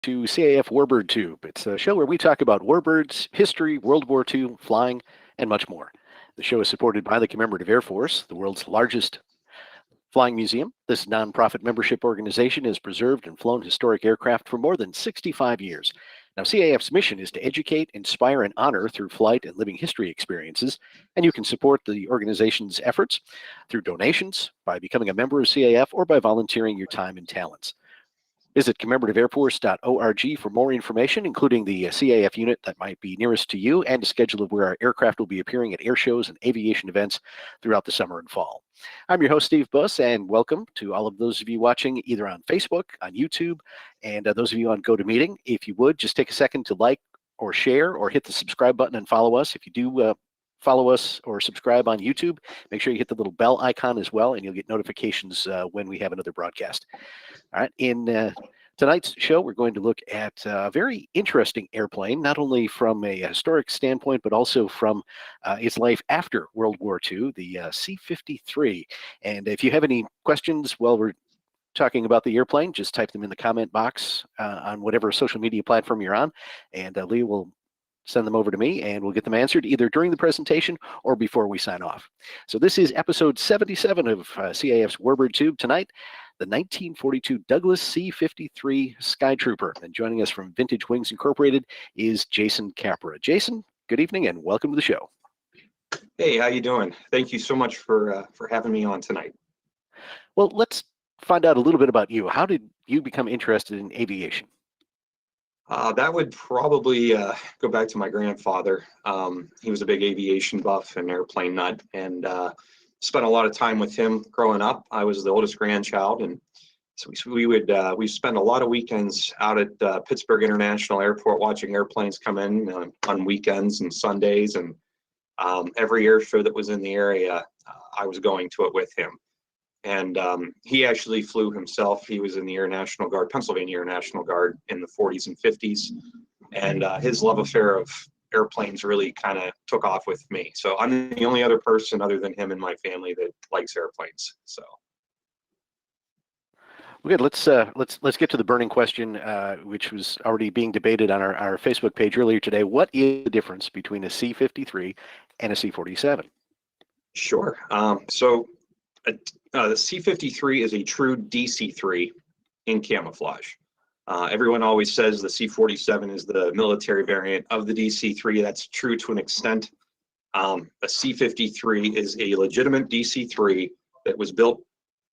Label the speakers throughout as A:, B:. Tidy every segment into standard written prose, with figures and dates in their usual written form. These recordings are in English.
A: To CAF Warbird Tube. It's a show where we talk about warbirds, history, World War II, flying, and much more. The show is supported by the Commemorative Air Force, the world's largest flying museum. This nonprofit membership organization has preserved and flown historic aircraft for more than 65 years. Now, CAF's mission is to educate, inspire, and honor through flight and living history experiences, and you can support the organization's efforts through donations, by becoming a member of CAF, or by volunteering your time and talents. Visit commemorativeairforce.org for more information, including the CAF unit that might be nearest to you and a schedule of where our aircraft will be appearing at air shows and aviation events throughout the summer and fall. I'm your host, Steve Buss, and welcome to all of those of you watching either on Facebook, on YouTube, and those of you on GoToMeeting. If you would, just take a second to like or share or hit the subscribe button and follow us. If you do follow us or subscribe on YouTube, make sure you hit the little bell icon as well, and you'll get notifications when we have another broadcast. All right, in tonight's show, we're going to look at a very interesting airplane, not only from a historic standpoint, but also from its life after World War II, the C-53. And if you have any questions while we're talking about the airplane, just type them in the comment box on whatever social media platform you're on, and Lee will send them over to me, and we'll get them answered either during the presentation or before we sign off. So this is episode 77 of CAF's Warbird Tube. Tonight, the 1942 Douglas C-53 Skytrooper. And joining us from Vintage Wings Incorporated is Jason Capra. Jason, good evening and welcome to the show.
B: Hey, how you doing? Thank you so much for having me on tonight.
A: Well, let's find out a little bit about you. How did you become interested in aviation?
B: That would probably go back to my grandfather. He was a big aviation buff and airplane nut, and spent a lot of time with him growing up. I was the oldest grandchild, and so we spend a lot of weekends out at Pittsburgh International Airport watching airplanes come in on weekends and Sundays, and every air show that was in the area, I was going to it with him. And he actually flew himself. He was in the Air National Guard, Pennsylvania Air National Guard in the 40s and 50s, and his love affair of airplanes really kind of took off with me. So I'm the only other person other than him in my family that likes airplanes. So
A: good. Let's get to the burning question, which was already being debated on our Facebook page earlier today. What is the difference between a C-53 and a C-47?
B: Sure. The C-53 is a true DC-3 in camouflage. Everyone always says the C-47 is the military variant of the DC-3. That's true to an extent. A C-53 is a legitimate DC-3 that was built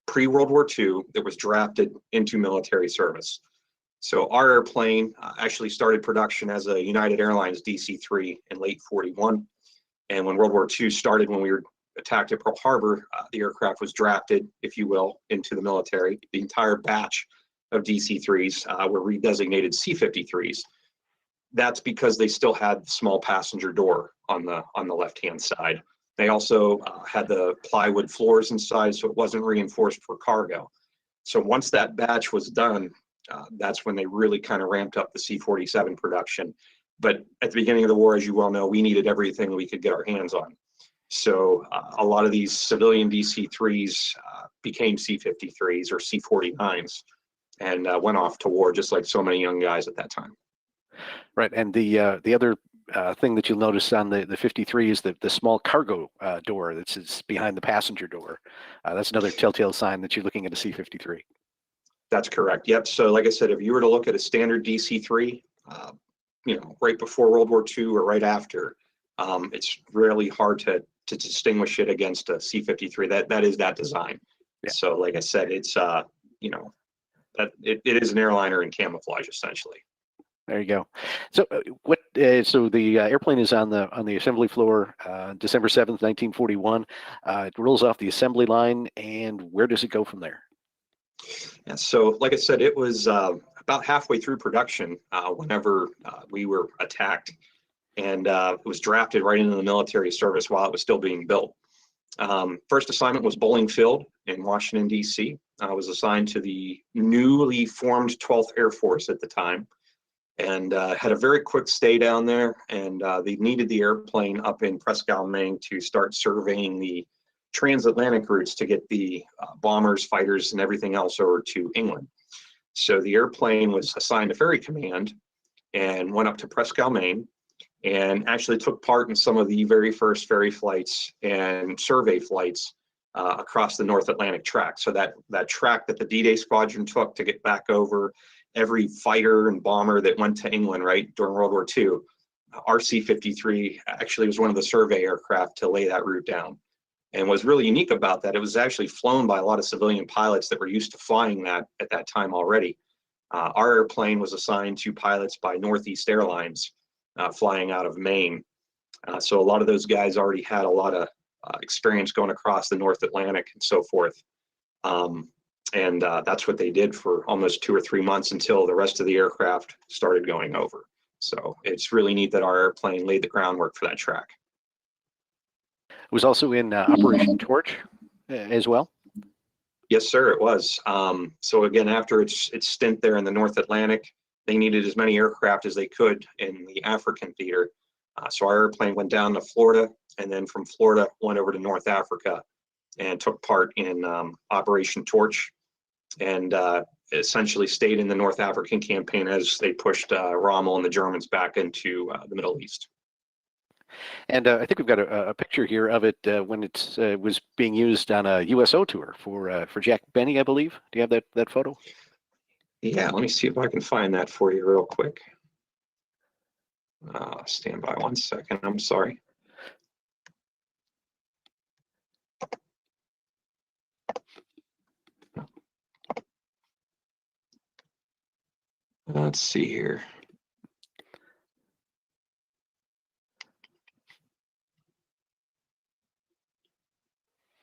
B: pre-World War II that was drafted into military service. So our airplane actually started production as a United Airlines DC-3 in late 41. And when World War II started, when we were attacked at Pearl Harbor, the aircraft was drafted, if you will, into the military. The entire batch of DC-3s were redesignated C-53s. That's because they still had the small passenger door on the left-hand side. They also had the plywood floors inside, so it wasn't reinforced for cargo. So once that batch was done, that's when they really kind of ramped up the C-47 production. But at the beginning of the war, as you well know, we needed everything we could get our hands on. So a lot of these civilian DC-3s became C-53s or C-49s and went off to war just like so many young guys at that time.
A: Right, and the other thing that you'll notice on the 53 is the small cargo door that's behind the passenger door. That's another telltale sign that you're looking at a C-53.
B: That's correct. Yep. So like I said, if you were to look at a standard DC-3, right before World War II or right after, it's really hard to distinguish it against a C-53. That is that design. Yeah. So like I said, it's that it is an airliner in camouflage essentially.
A: There you go. So so the airplane is on the assembly floor, December 7th, 1941. It rolls off the assembly line, and where does it go from there?
B: Yeah, so like I said, it was about halfway through production whenever we were attacked, and it was drafted right into the military service while it was still being built. First assignment was Bowling Field in Washington, D.C. I was assigned to the newly formed 12th Air Force at the time, and had a very quick stay down there, and they needed the airplane up in Presque Isle, Maine to start surveying the transatlantic routes to get the bombers, fighters, and everything else over to England. So the airplane was assigned to Ferry Command and went up to Presque, Maine, and actually took part in some of the very first ferry flights and survey flights across the North Atlantic track. So that track that the D-Day Squadron took to get back over every fighter and bomber that went to England, right, during World War II, our C-53 actually was one of the survey aircraft to lay that route down. And what's really unique about that, it was actually flown by a lot of civilian pilots that were used to flying that at that time already. Our airplane was assigned to pilots by Northeast Airlines, flying out of Maine. So a lot of those guys already had a lot of experience going across the North Atlantic and so forth. And that's what they did for almost 2 or 3 months until the rest of the aircraft started going over. So it's really neat that our airplane laid the groundwork for that track.
A: It was also in Operation Torch as well.
B: Yes, sir, it was. So again, after its stint there in the North Atlantic, they needed as many aircraft as they could in the African theater. So our airplane went down to Florida, and then from Florida went over to North Africa and took part in Operation Torch, and essentially stayed in the North African campaign as they pushed Rommel and the Germans back into the Middle East.
A: And I think we've got a picture here of it when it was being used on a USO tour for Jack Benny, I believe. Do you have that photo?
B: Yeah, let me see if I can find that for you real quick. Stand by 1 second. I'm sorry. Let's see here.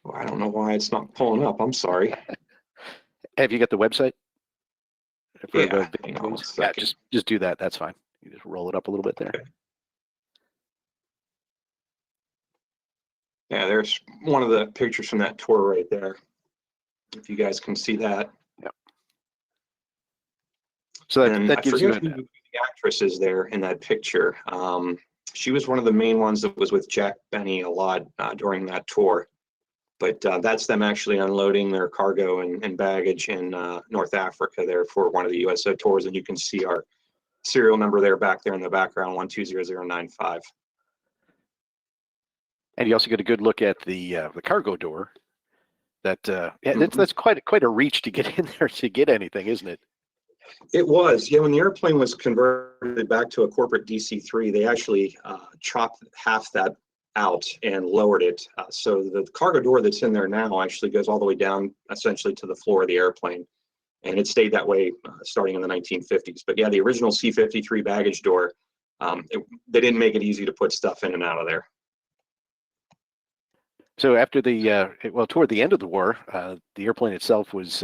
B: Well, I don't know why it's not pulling up. I'm sorry.
A: Have you got the website?
B: Yeah, hang on 1 second.
A: Yeah, just do that. That's fine. You just roll it up a little bit there.
B: Okay. Yeah, there's one of the pictures from that tour right there. If you guys can see that.
A: Yeah. So that gives you
B: who the actress is there in that picture. She was one of the main ones that was with Jack Benny a lot during that tour. But that's them actually unloading their cargo and baggage in North Africa there for one of the USO tours. And you can see our serial number there back there in the background, 120095.
A: And you also get a good look at the cargo door. That's quite a reach to get in there to get anything, isn't it?
B: It was. Yeah, when the airplane was converted back to a corporate DC-3, they actually chopped half that out and lowered it. So the cargo door that's in there now actually goes all the way down essentially to the floor of the airplane. And it stayed that way starting in the 1950s. But yeah, the original C-53 baggage door, they didn't make it easy to put stuff in and out of there.
A: So after toward the end of the war, the airplane itself was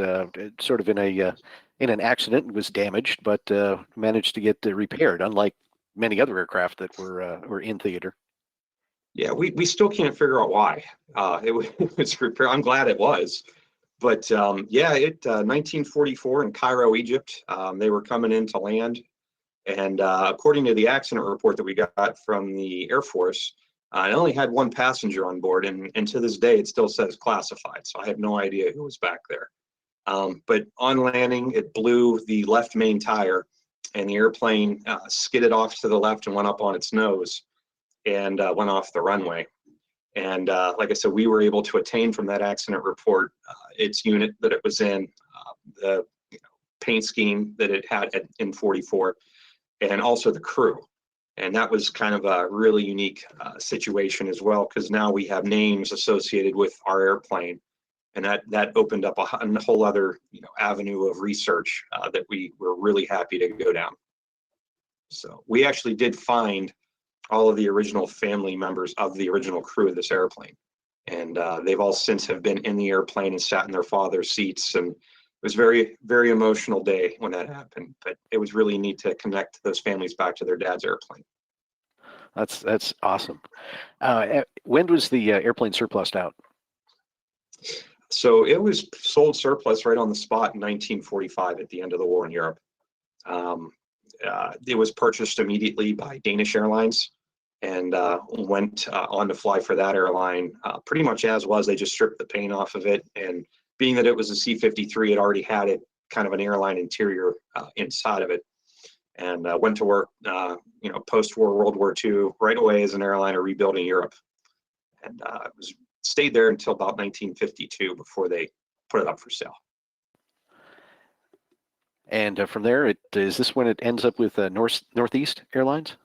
A: sort of in an accident and was damaged, but managed to get repaired, unlike many other aircraft that were in theater.
B: Yeah, we still can't figure out why it was repaired. I'm glad it was, but yeah, 1944 in Cairo, Egypt, they were coming in to land, and according to the accident report that we got from the Air Force, it only had one passenger on board, and to this day it still says classified. So I have no idea who was back there. But on landing, it blew the left main tire, and the airplane skidded off to the left and went up on its nose, and went off the runway. And like I said, we were able to attain from that accident report its unit that it was in, the paint scheme that it had in 44, and also the crew. And that was kind of a really unique situation as well, because now we have names associated with our airplane, and that opened up a whole other avenue of research that we were really happy to go down. So we actually did find all of the original family members of the original crew of this airplane, and they've all since have been in the airplane and sat in their father's seats, and it was very, very emotional day when that happened, but it was really neat to connect those families back to their dad's airplane.
A: That's awesome. When was the airplane surplused out?
B: So it was sold surplus right on the spot in 1945 at the end of the war in Europe. It was purchased immediately by Danish Airlines and went on to fly for that airline pretty much as was. They just stripped the paint off of it, and being that it was a C-53, it already had it kind of an airline interior inside of it. And went to work, post-war World War II, right away as an airliner rebuilding Europe. And stayed there until about 1952 before they put it up for sale.
A: And from there, is this when it ends up with Northeast Airlines?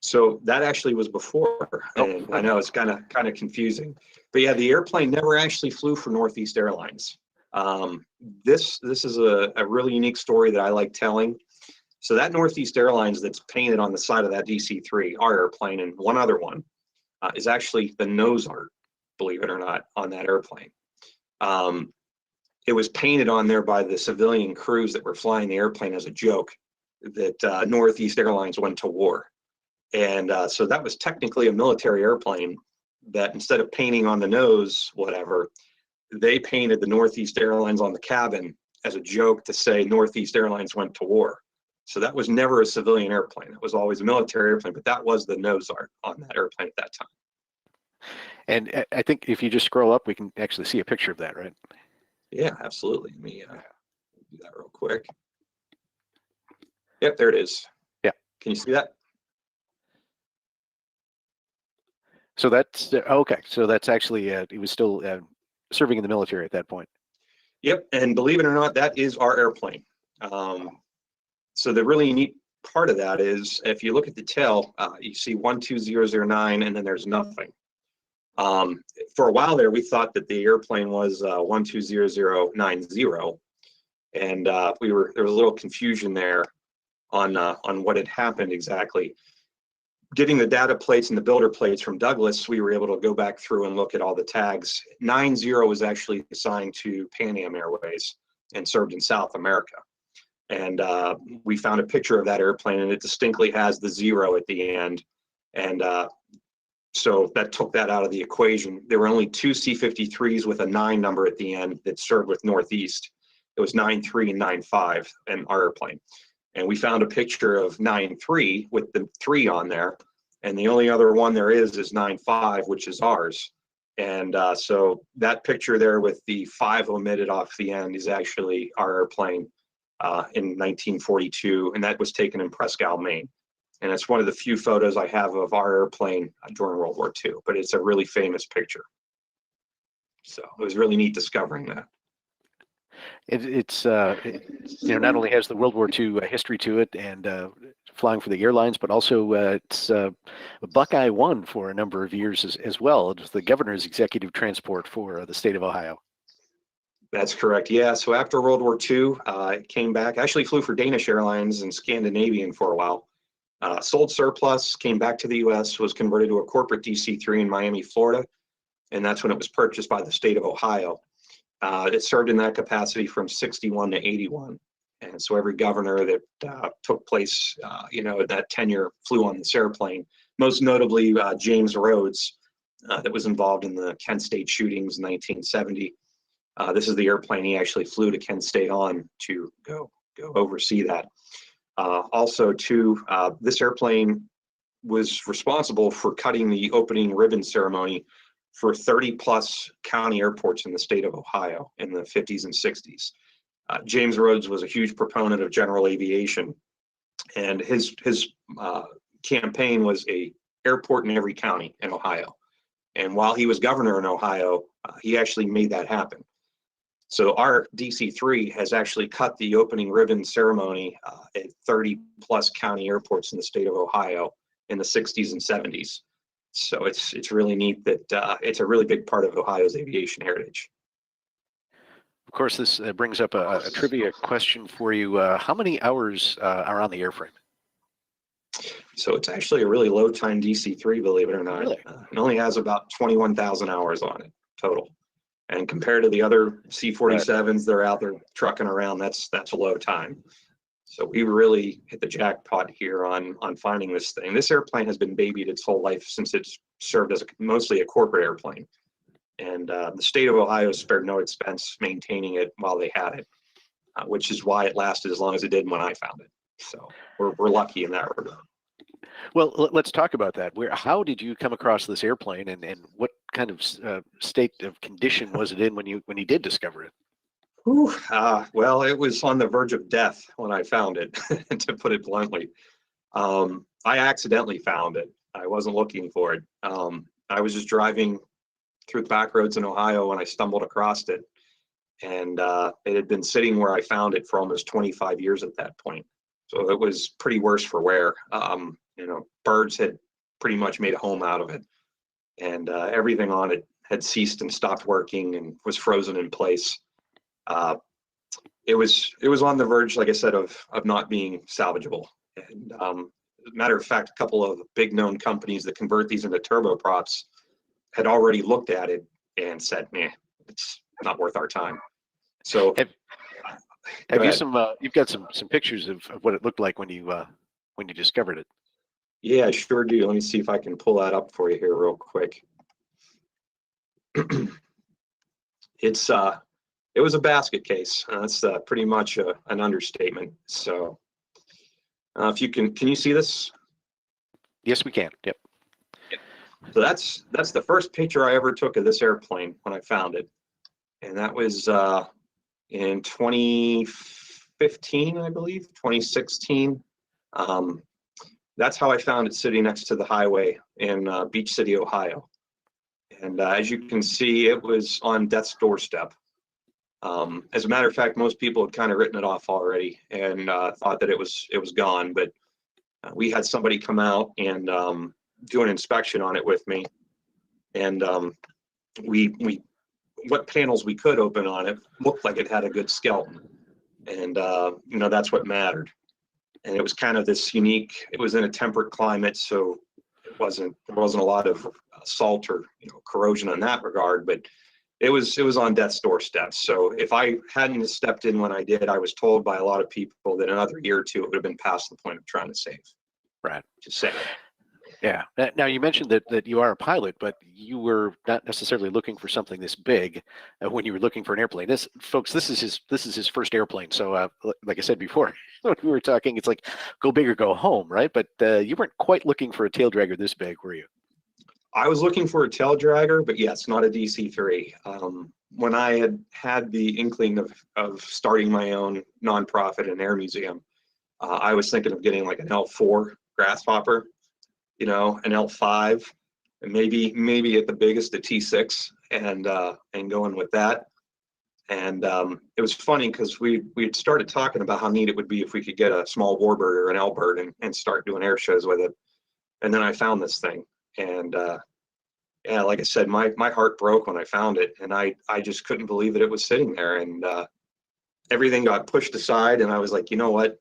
A: So
B: that actually was before, and I know it's kind of confusing, but yeah, the airplane never actually flew for Northeast Airlines. This is a really unique story that I like telling. So that Northeast Airlines that's painted on the side of that DC-3, our airplane, and one other one, is actually the nose art, believe it or not, on that airplane. It was painted on there by the civilian crews that were flying the airplane as a joke that Northeast Airlines went to war. And so that was technically a military airplane that instead of painting on the nose, whatever, they painted the Northeast Airlines on the cabin as a joke to say Northeast Airlines went to war. So that was never a civilian airplane. It was always a military airplane, but that was the nose art on that airplane at that time.
A: And I think if you just scroll up, we can actually see a picture of that, right?
B: Yeah, absolutely. Let me do that real quick. Yep, there it is.
A: Yeah.
B: Can you see that?
A: So that's okay. So that's actually he was still serving in the military at that point.
B: Yep, and believe it or not, that is our airplane. So the really neat part of that is if you look at the tail, you see 12009, and then there's nothing. For a while there, we thought that the airplane was 120090, and there was a little confusion there on what had happened exactly. Getting the data plates and the builder plates from Douglas, we were able to go back through and look at all the tags. 90 was actually assigned to Pan Am Airways and served in South America. And we found a picture of that airplane, and it distinctly has the 0 at the end. And so that took that out of the equation. There were only 2 C-53s with a 9 number at the end that served with Northeast. It was 93 and 95 in our airplane. And we found a picture of 93 with the 3 on there. And the only other one there is 95, which is ours. And so that picture there with the 5 omitted off the end is actually our airplane in 1942. And that was taken in Presque, Maine. And it's one of the few photos I have of our airplane during World War II, but it's a really famous picture. So it was really neat discovering that.
A: It's not only has the World War II history to it and flying for the airlines, but also it's Buckeye won for a number of years as well. It was the governor's executive transport for the state of Ohio.
B: That's correct. Yeah. So after World War II, it came back. Actually flew for Danish Airlines and Scandinavian for a while. Sold surplus, came back to the U.S., was converted to a corporate DC-3 in Miami, Florida, and that's when it was purchased by the state of Ohio. It served in that capacity from 61 to 81. And so every governor that took place, that tenure flew on this airplane, most notably James Rhodes, that was involved in the Kent State shootings in 1970. This is the airplane he actually flew to Kent State on to go oversee that. Also, too, this airplane was responsible for cutting the opening ribbon ceremony for 30-plus county airports in the state of Ohio in the 50s and 60s. James Rhodes was a huge proponent of general aviation, and his campaign was a airport in every county in Ohio. And while he was governor in Ohio, he actually made that happen. So our DC-3 has actually cut the opening ribbon ceremony at 30-plus county airports in the state of Ohio in the 60s and 70s. So it's really neat that it's a really big part of Ohio's aviation heritage.
A: Of course, this brings up a trivia question for you. How many hours are on the airframe?
B: So it's actually a really low-time DC-3, believe it or not.
A: Really?
B: It only has about 21,000 hours on it total. And compared to the other C-47s that are out there trucking around, that's a low time. So we really hit the jackpot here on finding this thing. This airplane has been babied its whole life since it's served as mostly a corporate airplane. And the state of Ohio spared no expense maintaining it while they had it, which is why it lasted as long as it did when I found it. So we're lucky in that regard.
A: Well, let's talk about that. How did you come across this airplane, and what kind of state of condition was it in when you did discover it?
B: Whew, well, it was on the verge of death when I found it, to put it bluntly. I accidentally found it. I wasn't looking for it. I was just driving through the back roads in Ohio when I stumbled across it. And it had been sitting where I found it for almost 25 years at that point. So it was pretty worse for wear. Birds had pretty much made a home out of it. And everything on it had ceased and stopped working and was frozen in place. It was on the verge, like I said, of not being salvageable. And as a matter of fact, a couple of big known companies that convert these into turboprops had already looked at it and said, "Meh, it's not worth our time." So
A: have you you've got some pictures of what it looked like when you discovered it?
B: Yeah, I sure do. Let me see if I can pull that up for you here real quick. It was a basket case. That's pretty much an understatement. So if you can you see this?
A: Yes, we can. Yep.
B: So that's the first picture I ever took of this airplane when I found it. And that was in 2015, I believe, 2016. That's how I found it, sitting next to the highway in Beach City, Ohio. And as you can see, it was on death's doorstep. As a matter of fact, most people had kind of written it off already and thought that it was gone. But we had somebody come out and do an inspection on it with me, and we what panels we could open on it looked like it had a good skeleton, and that's what mattered. And it was kind of this unique. It was in a temperate climate, so there wasn't a lot of salt or corrosion in that regard, but it was on death's doorstep. So if I hadn't stepped in when I did, I was told by a lot of people that another year or two it would have been past the point of trying to save.
A: Right.
B: Just saying.
A: Yeah. Now you mentioned that you are a pilot, but you were not necessarily looking for something this big when you were looking for an airplane. This is his first airplane. So like I said before, when we were talking, it's like go big or go home, right? But you weren't quite looking for a tail dragger this big, were you?
B: I was looking for a tail dragger, but yes, not a DC-3. When I had the inkling of starting my own nonprofit and air museum, I was thinking of getting like an L4 Grasshopper, an L5, and maybe at the biggest a T6, and going with that. And it was funny because we had started talking about how neat it would be if we could get a small Warbird or an L-Bird and start doing air shows with it. And then I found this thing, and yeah, like I said, my heart broke when I found it, and I just couldn't believe that it was sitting there, and everything got pushed aside, and I was like, you know what?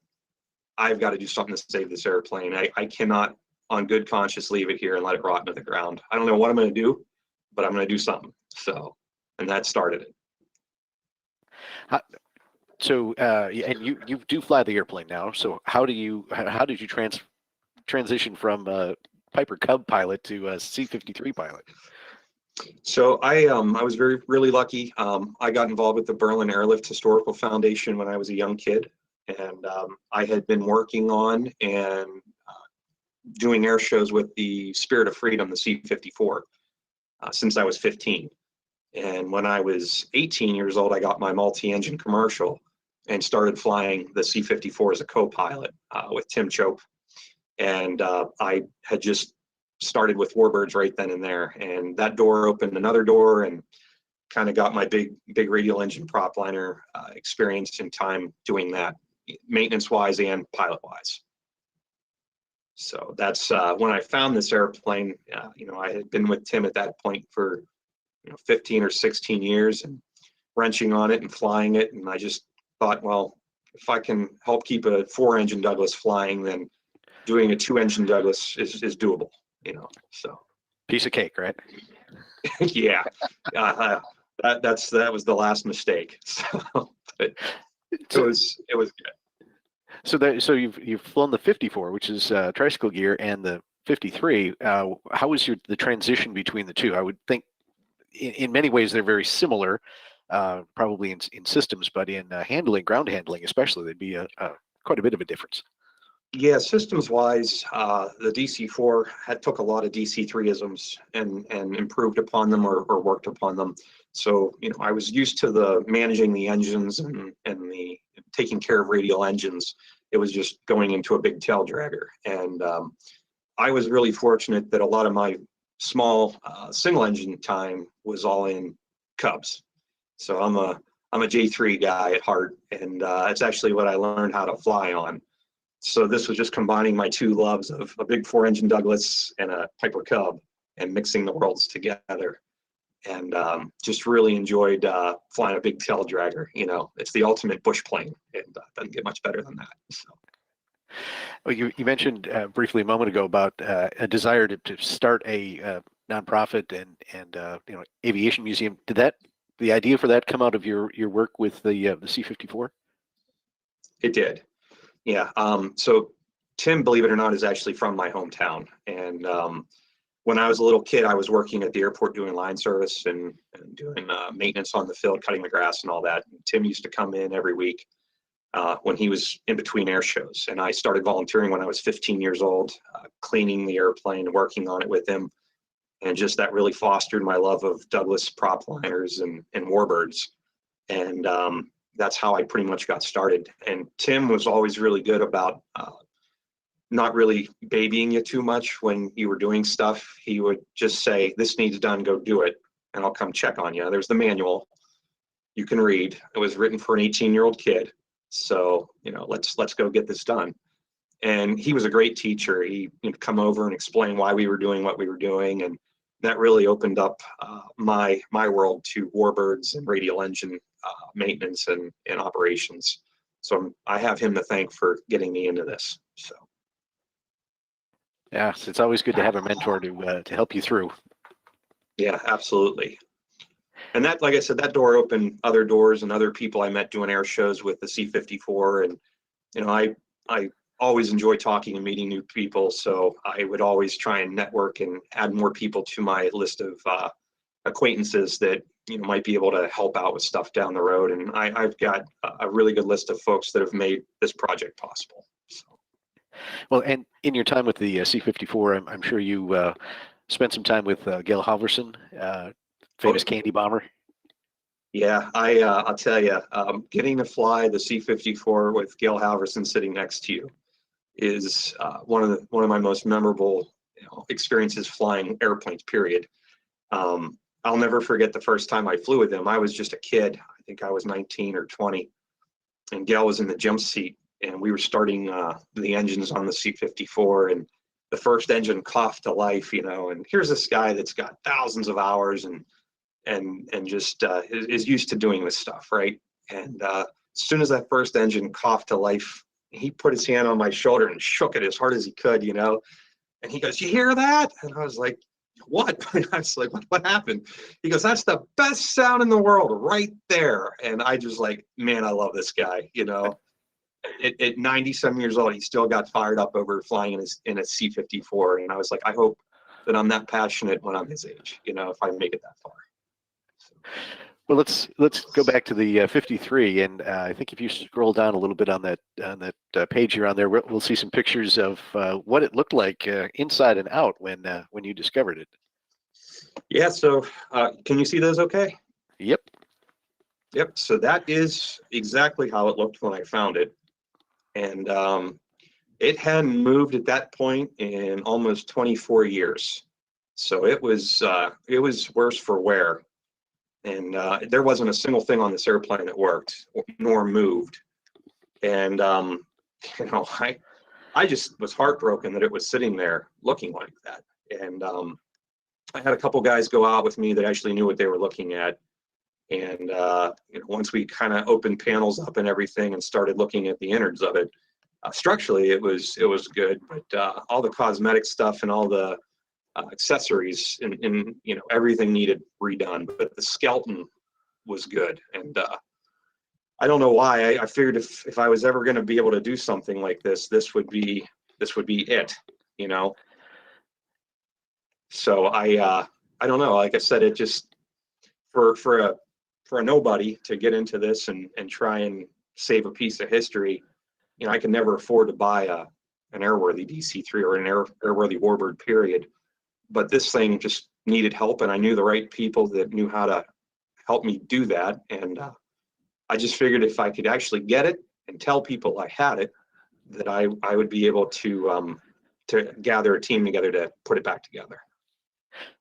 B: I've got to do something to save this airplane. I cannot, on good conscience, leave it here and let it rot into the ground. I don't know what I'm going to do, but I'm going to do something. So, and that started it.
A: So, and you do fly the airplane now. So how did you transition from Piper Cub pilot to a C-53 pilot?
B: So I was really lucky. I got involved with the Berlin Airlift Historical Foundation when I was a young kid, and I had been working on and doing air shows with the Spirit of Freedom, the C-54, since I was 15. And when I was 18 years old, I got my multi-engine commercial and started flying the C-54 as a co-pilot with Tim Chope. And I had just started with Warbirds right then and there, and that door opened another door and kind of got my big radial engine prop liner experience in time doing that, maintenance wise and pilot wise. So that's when I found this airplane. I had been with Tim at that point for 15 or 16 years and wrenching on it and flying it, and I just thought, well, if I can help keep a 4-engine Douglas flying, then doing a 2-engine Douglas is doable. So
A: piece of cake, right?
B: Yeah, that was the last mistake. So, but it was good.
A: So you've flown the 54, which is tricycle gear, and the 53. How was the transition between the two? I would think in many ways they're very similar, probably in systems, but in ground handling especially, there'd be quite a bit of a difference.
B: Yeah, systems wise, the DC-4 took a lot of DC-3 isms and improved upon them or worked upon them. So, I was used to the managing the engines and the taking care of radial engines. It was just going into a big tail dragger. And I was really fortunate that a lot of my small single engine time was all in Cubs. So I'm a J3 guy at heart, and it's actually what I learned how to fly on. So this was just combining my two loves of a big 4-engine Douglas and a Piper Cub and mixing the worlds together. And just really enjoyed flying a big tail dragger. It's the ultimate bush plane, and doesn't get much better than that. So.
A: Well, you mentioned briefly a moment ago about a desire to start a nonprofit and aviation museum. Did the idea for that come out of your work with the C-54?
B: It did, yeah. So Tim, believe it or not, is actually from my hometown, and when I was a little kid, I was working at the airport doing line service and doing maintenance on the field, cutting the grass and all that. And Tim used to come in every week when he was in between air shows. And I started volunteering when I was 15 years old, cleaning the airplane and working on it with him. And just that really fostered my love of Douglas prop liners and Warbirds. And that's how I pretty much got started. And Tim was always really good about not really babying you too much when you were doing stuff. He would just say, this needs done, go do it, and I'll come check on you. There's the manual you can read. It was written for an 18-year-old kid. So, let's go get this done. And he was a great teacher. He'd come over and explain why we were doing what we were doing. And that really opened up my world to Warbirds and radial engine maintenance and operations. So I have him to thank for getting me into this. So.
A: Yeah, so it's always good to have a mentor to help you through.
B: Yeah, absolutely. And that, like I said, that door opened other doors and other people I met doing air shows with the C-54. And, I always enjoy talking and meeting new people. So I would always try and network and add more people to my list of acquaintances that, might be able to help out with stuff down the road. And I've got a really good list of folks that have made this project possible. So.
A: Well, and in your time with the C-54, I'm sure you spent some time with Gail Halvorsen, famous candy bomber.
B: Yeah, I'll tell you, getting to fly the C-54 with Gail Halvorsen sitting next to you is one of my most memorable experiences flying airplanes. Period. I'll never forget the first time I flew with him. I was just a kid. I think I was 19 or 20, and Gail was in the jump seat, and we were starting the engines on the C-54, and the first engine coughed to life, and here's this guy that's got thousands of hours and just is used to doing this stuff, right? And as soon as that first engine coughed to life, he put his hand on my shoulder and shook it as hard as he could, and he goes, "You hear that?" And I was like, "What?" I was like, what happened? He goes, "That's the best sound in the world right there." And I just like, man, I love this guy, At 90-some years old, he still got fired up over flying in a C-54. And I was like, I hope that I'm that passionate when I'm his age, if I make it that far.
A: Well, let's go back to the 53, and I think if you scroll down a little bit on that page here on there, we'll see some pictures of what it looked like inside and out when you discovered it.
B: Yeah. So can you see those? Okay.
A: Yep.
B: Yep. So that is exactly how it looked when I found it, and it hadn't moved at that point in almost 24 years. So it was worse for wear. And there wasn't a single thing on this airplane that worked nor moved. And, I just was heartbroken that it was sitting there looking like that. And I had a couple guys go out with me that actually knew what they were looking at. And, once we kind of opened panels up and everything and started looking at the innards of it, structurally, it was good. But all the cosmetic stuff and all the accessories and everything needed redone, but the skeleton was good. And I don't know why. I figured if I was ever going to be able to do something like this would be it, So I don't know. Like I said, it just for a nobody to get into this and try and save a piece of history, I can never afford to buy an airworthy DC-3 or an airworthy Warbird, period. But this thing just needed help, and I knew the right people that knew how to help me do that. And I just figured if I could actually get it and tell people I had it, that I would be able to gather a team together to put it back together.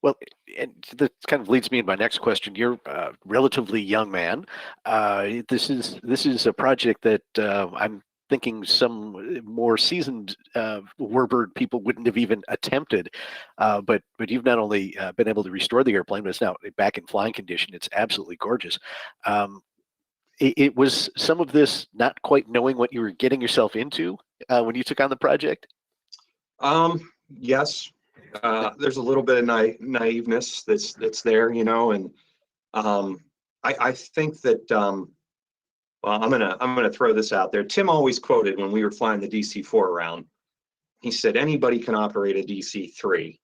A: Well, and that kind of leads me into my next question. You're a relatively young man. This is a project that I'm thinking some more seasoned Warbird people wouldn't have even attempted. But you've not only been able to restore the airplane, but it's now back in flying condition. It's absolutely gorgeous. It was some of this not quite knowing what you were getting yourself into when you took on the project?
B: Yes. There's a little bit of naiveness that's there, you know, and I think that well, I'm gonna throw this out there. Tim always quoted when we were flying the DC-4 around. He said anybody can operate a DC-3.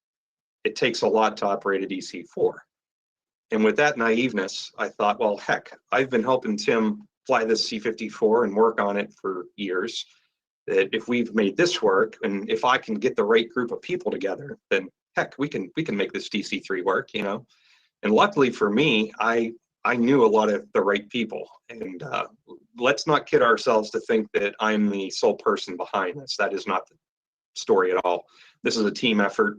B: It takes a lot to operate a DC-4. And with that naiveness, I thought, well, heck, I've been helping Tim fly this C-54 and work on it for years. That if we've made this work, and if I can get the right group of people together, then heck, we can make this DC-3 work, you know. And luckily for me, I knew a lot of the right people. And let's not kid ourselves to think that I'm the sole person behind this. That is not the story at all. This is a team effort,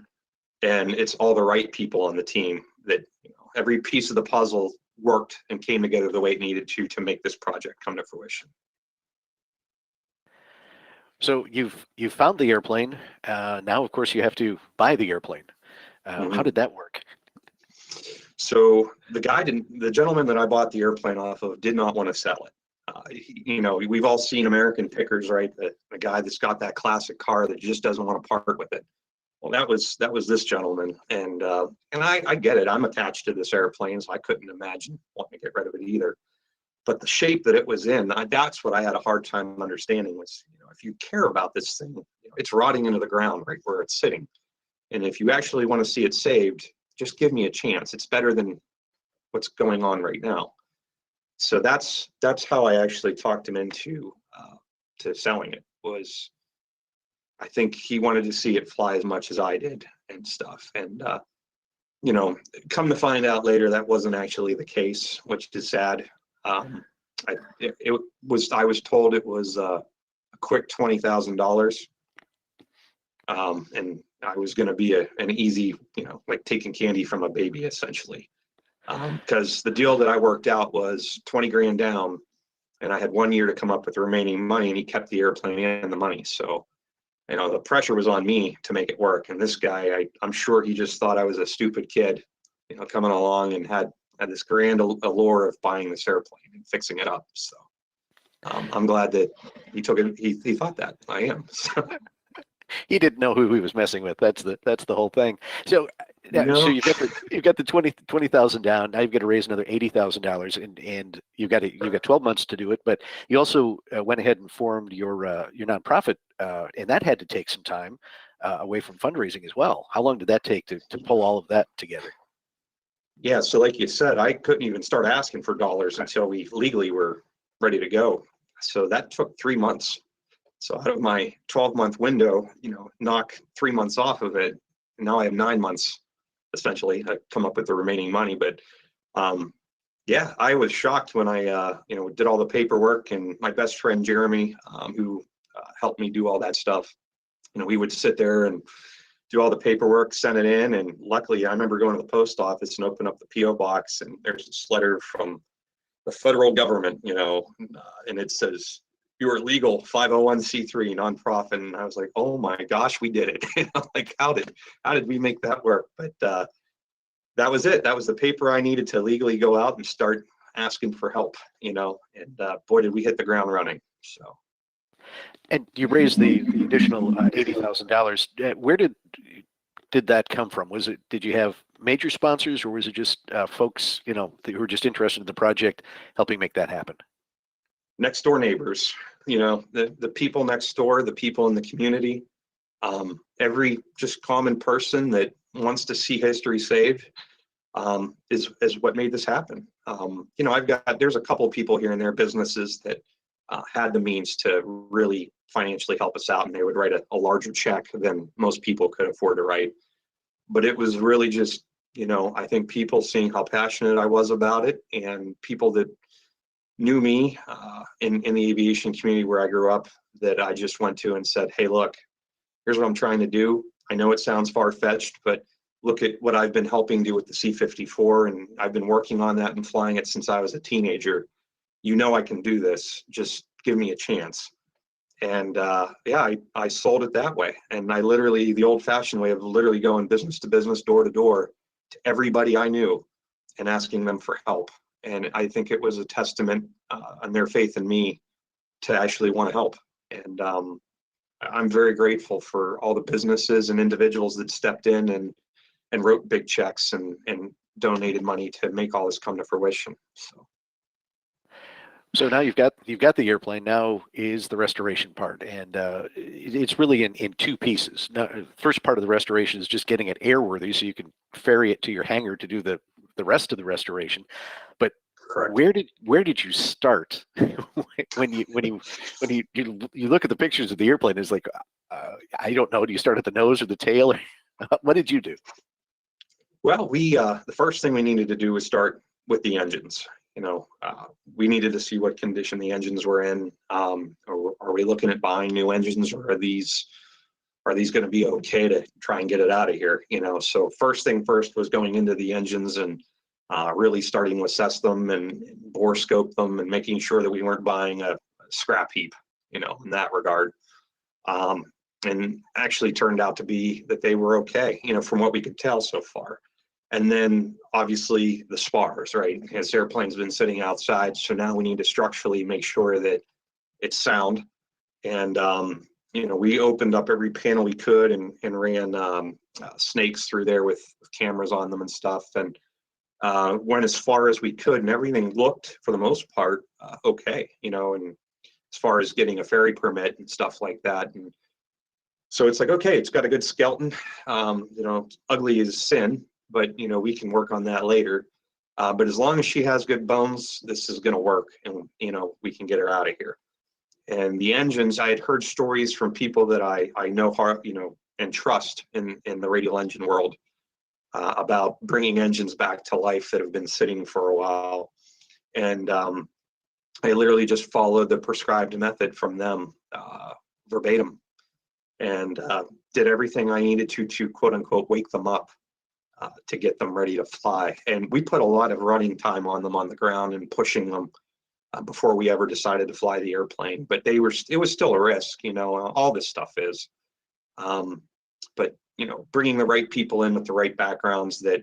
B: and it's all the right people on the team that, you know, every piece of the puzzle worked and came together the way it needed to make this project come to fruition.
A: So you've found the airplane. Now, of course, you have to buy the airplane. How did that work?
B: So the gentleman that I bought the airplane off of did not want to sell it. You know, we've all seen American pickers, right? The guy that's got that classic car that just doesn't want to part with it. Well, that was this gentleman, and I get it. I'm attached to this airplane, so I couldn't imagine wanting to get rid of it either. But the shape that it was in, that's what I had a hard time understanding was, you know, if you care about this thing, you know, it's rotting into the ground right where it's sitting. And if you actually want to see it saved, just give me a chance. It's better than what's going on right now. So that's how I actually talked him into to selling it. Was I think he wanted to see it fly as much as I did and stuff. And you know, come to find out later, that wasn't actually the case, which is sad. I was told it was a quick $20,000, and I was going to be an easy, you know, like taking candy from a baby essentially, because the deal that I worked out was 20 grand down, and I had 1 year to come up with the remaining money, and he kept the airplane and the money. So, you know, the pressure was on me to make it work. And this guy, I'm sure he just thought I was a stupid kid, you know, coming along and had this grand allure of buying this airplane and fixing it up. So I'm glad that he took it. He thought that. I am. So.
A: He didn't know who he was messing with. That's the whole thing. So
B: No.
A: so you've got the 20,000 down. Now you've got to raise another $80,000, and you've got 12 months to do it. But you also went ahead and formed your nonprofit, and that had to take some time away from fundraising as well. How long did that take to pull all of that together?
B: Yeah, so like you said, I couldn't even start asking for dollars until we legally were ready to go. So that took 3 months. So out of my 12-month window, you know, knock 3 months off of it. Now I have 9 months essentially to come up with the remaining money. But yeah, I was shocked when I you know, did all the paperwork, and my best friend Jeremy, who helped me do all that stuff, you know, we would sit there and do all the paperwork, send it in, and luckily I remember going to the post office and open up the PO box, and there's this letter from the federal government, you know, and it says you are legal 501c3 nonprofit, and I was like, oh my gosh, we did it. You know, like how did we make that work? But that was it. That was the paper I needed to legally go out and start asking for help, you know, and boy, did we hit the ground running. So.
A: And you raised the additional $80,000. Where did that come from? Did you have major sponsors, or was it just folks, you know, who were just interested in the project helping make that happen?
B: Next door neighbors, you know, the people next door, the people in the community, every just common person that wants to see history saved is what made this happen. You know, there's a couple people here and there, businesses that had the means to really financially help us out, and they would write a larger check than most people could afford to write. But it was really just I think people seeing how passionate I was about it, and people that knew me in the aviation community where I grew up, that I just went to and said, hey, look, here's what I'm trying to do. I know it sounds far-fetched, but look at what I've been helping do with the C-54, and I've been working on that and flying it since I was a teenager. I can do this. Just give me a chance. And yeah, I sold it that way. And I literally, the old-fashioned way of literally going business to business, door to door, to everybody I knew and asking them for help. And I think it was a testament on their faith in me to actually want to help. And I'm very grateful for all the businesses and individuals that stepped in and wrote big checks and donated money to make all this come to fruition.
A: So now you've got the airplane. Now is the restoration part, and it's really in two pieces. Now, first part of the restoration is just getting it airworthy, so you can ferry it to your hangar to do the rest of the restoration. But
B: Correct.
A: where did you start when you look at the pictures of the airplane? It's like I don't know. Do you start at the nose or the tail? What did you do?
B: Well, the first thing we needed to do was start with the engines. We needed to see what condition the engines were in. Are we looking at buying new engines, or are these going to be okay to try and get it out of here? So first thing first was going into the engines and really starting to assess them and bore scope them and making sure that we weren't buying a scrap heap, in that regard. And actually turned out to be that they were okay, from what we could tell so far. And then obviously the spars, right? This airplane's been sitting outside, so now we need to structurally make sure that it's sound. And we opened up every panel we could and ran snakes through there with cameras on them and stuff, and went as far as we could, and everything looked, for the most part, okay, and as far as getting a ferry permit and stuff like that. And so it's like, okay, it's got a good skeleton, ugly as sin, but we can work on that later. But as long as she has good bones, this is going to work, and we can get her out of here. And the engines, I had heard stories from people that I know, and trust in the radial engine world, about bringing engines back to life that have been sitting for a while. And I literally just followed the prescribed method from them, verbatim, and did everything I needed to quote unquote wake them up, to get them ready to fly. And we put a lot of running time on them on the ground and pushing them before we ever decided to fly the airplane. But it was still a risk, all this stuff is. But bringing the right people in with the right backgrounds that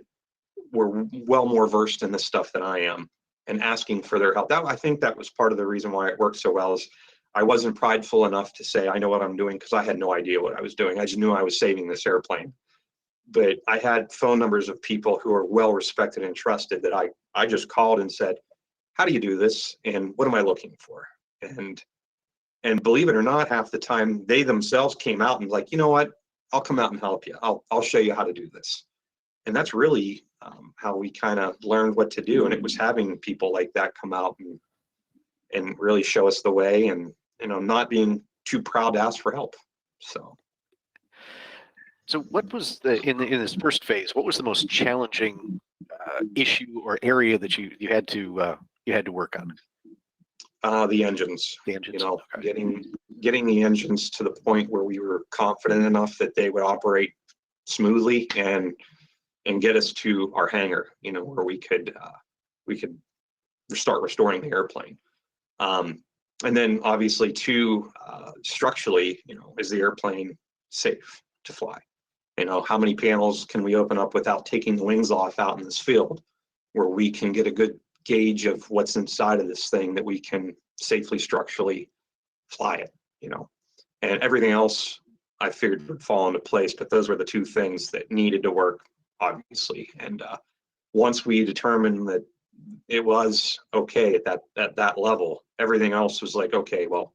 B: were well more versed in this stuff than I am, and asking for their help. I think that was part of the reason why it worked so well. Is I wasn't prideful enough to say I know what I'm doing, because I had no idea what I was doing. I just knew I was saving this airplane. But I had phone numbers of people who are well respected and trusted that I just called and said, how do you do this, and what am I looking for? And believe it or not, half the time they themselves came out and like, you know what, I'll come out and help you. I'll show you how to do this. And that's really how we kind of learned what to do. And it was having people like that come out and really show us the way, and not being too proud to ask for help.
A: So what was in this first phase? What was the most challenging issue or area that you had to work on?
B: The engines.
A: The engines.
B: Okay. Getting the engines to the point where we were confident enough that they would operate smoothly and get us to our hangar, where we could start restoring the airplane. And then obviously too, structurally, is the airplane safe to fly? How many panels can we open up without taking the wings off out in this field, where we can get a good gauge of what's inside of this thing that we can safely structurally fly it, and everything else I figured would fall into place. But those were the two things that needed to work, obviously. And once we determined that it was okay at that level, everything else was like, okay, well,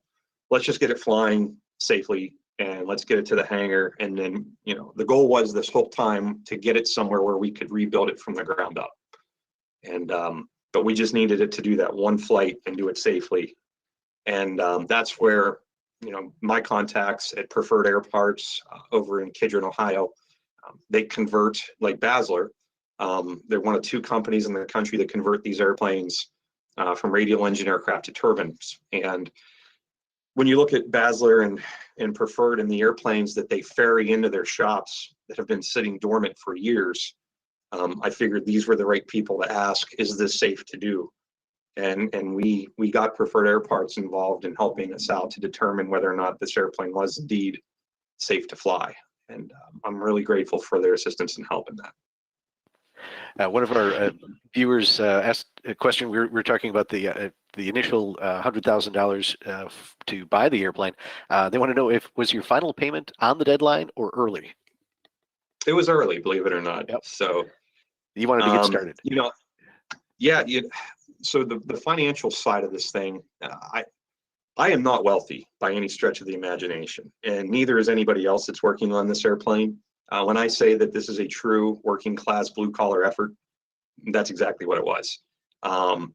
B: let's just get it flying safely and let's get it to the hangar. And then, the goal was this whole time to get it somewhere where we could rebuild it from the ground up. And but we just needed it to do that one flight and do it safely. And that's where, my contacts at Preferred Air Parts over in Kidron, Ohio, they convert like Basler. They're one of two companies in the country that convert these airplanes from radial engine aircraft to turbines. And when you look at Basler and Preferred and the airplanes that they ferry into their shops that have been sitting dormant for years, I figured these were the right people to ask, is this safe to do? And we got Preferred Air Parts involved in helping us out to determine whether or not this airplane was indeed safe to fly. And I'm really grateful for their assistance and help in that.
A: One of our viewers asked a question. We're talking about the initial $100,000 to buy the airplane. They want to know was your final payment on the deadline or early?
B: It was early, believe it or not.
A: Yep.
B: So
A: you wanted to get started.
B: Yeah. So the financial side of this thing, I am not wealthy by any stretch of the imagination, and neither is anybody else that's working on this airplane. When I say that this is a true working class blue collar effort, that's exactly what it was. I'm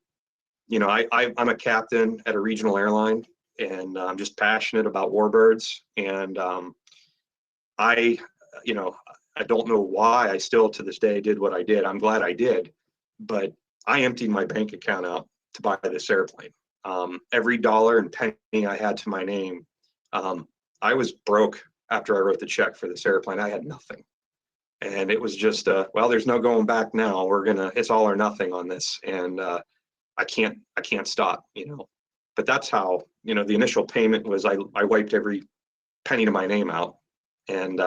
B: a captain at a regional airline, and I'm just passionate about warbirds. And I don't know why I still to this day did what I did. I'm glad I did, but I emptied my bank account out to buy this airplane. Every dollar and penny I had to my name, I was broke after I wrote the check for this airplane. I had nothing. And it was just, well, there's no going back now. It's all or nothing on this. And I can't stop, But that's how, the initial payment was I wiped every penny to my name out. And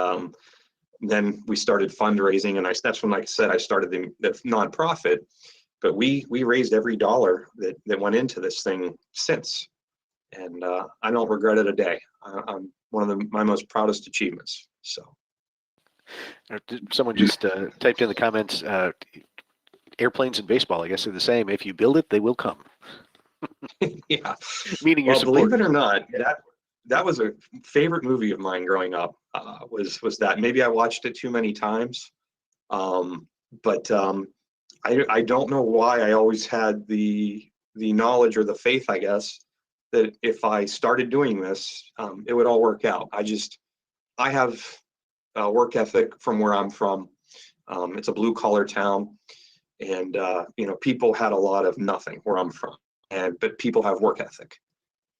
B: then we started fundraising. And that's when, like I said, I started the nonprofit. But we raised every dollar that went into this thing since. And I don't regret it a day. I'm one of my most proudest achievements. So.
A: Someone just typed in the comments, airplanes and baseball, I guess they're the same. If you build it, they will come.
B: Yeah.
A: Meaning you're
B: believe it or not, that was a favorite movie of mine growing up, was that. Maybe I watched it too many times. But I don't know why I always had the knowledge or the faith, I guess, that if I started doing this, it would all work out. I have work ethic from where I'm from. It's a blue collar town, and people had a lot of nothing where I'm from, but people have work ethic,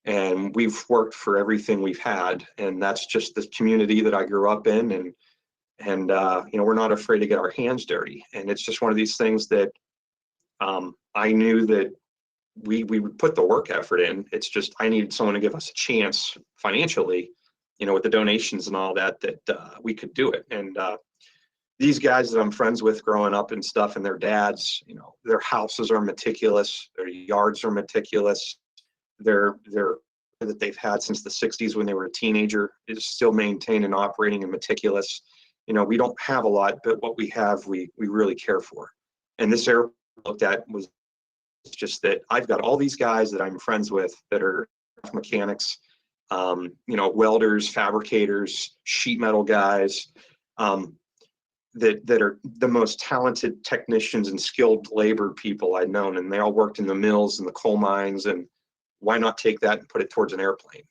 B: and we've worked for everything we've had, and that's just the community that I grew up in, and we're not afraid to get our hands dirty. And it's just one of these things that I knew that we would put the work effort in. It's just I needed someone to give us a chance financially, with the donations and all that we could do it. And these guys that I'm friends with growing up and stuff, and their dads, their houses are meticulous, their yards are meticulous, their that they've had since the 60s when they were a teenager is still maintained and operating and meticulous. We don't have a lot, but what we have, we really care for. And this airplane looked at was just that I've got all these guys that I'm friends with that are mechanics, welders, fabricators, sheet metal guys, that are the most talented technicians and skilled labor people I'd known. And they all worked in the mills and the coal mines, and why not take that and put it towards an airplane,